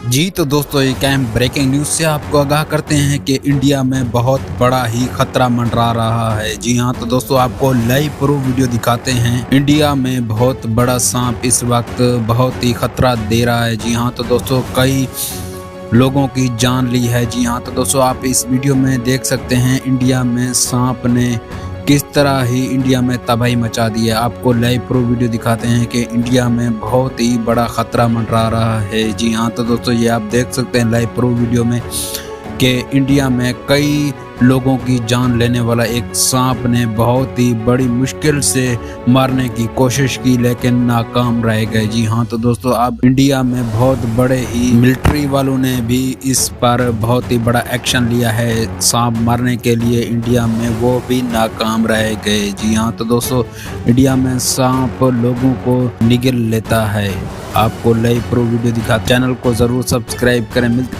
जी तो दोस्तों, एक अहम ब्रेकिंग न्यूज से आपको आगाह करते हैं कि इंडिया में बहुत बड़ा ही खतरा मंडरा रहा है। जी हाँ तो दोस्तों, आपको लाइव प्रूफ वीडियो दिखाते हैं। इंडिया में बहुत बड़ा सांप इस वक्त बहुत ही खतरा दे रहा है। जी हाँ तो दोस्तों, कई लोगों की जान ली है। जी हाँ तो दोस्तों, आप इस वीडियो में देख सकते हैं इंडिया में सांप ने किस तरह ही इंडिया में तबाही मचा दी है। आपको लाइव प्रूफ वीडियो दिखाते हैं कि इंडिया में बहुत ही बड़ा खतरा मंडरा रहा है। जी हाँ तो दोस्तों, ये आप देख सकते हैं लाइव प्रूफ वीडियो में कि इंडिया में कई लोगों की जान लेने वाला एक सांप ने बहुत ही बड़ी मुश्किल से मारने की कोशिश की, लेकिन नाकाम रह गए। जी हाँ तो दोस्तों, अब इंडिया में बहुत बड़े ही मिलिट्री वालों ने भी इस पर बहुत ही बड़ा एक्शन लिया है सांप मारने के लिए इंडिया में, वो भी नाकाम रह गए। जी हाँ तो दोस्तों, इंडिया में सांप लोगों को निगल लेता है। आपको लाइव प्रूफ वीडियो दिखा, चैनल को जरूर सब्सक्राइब करें।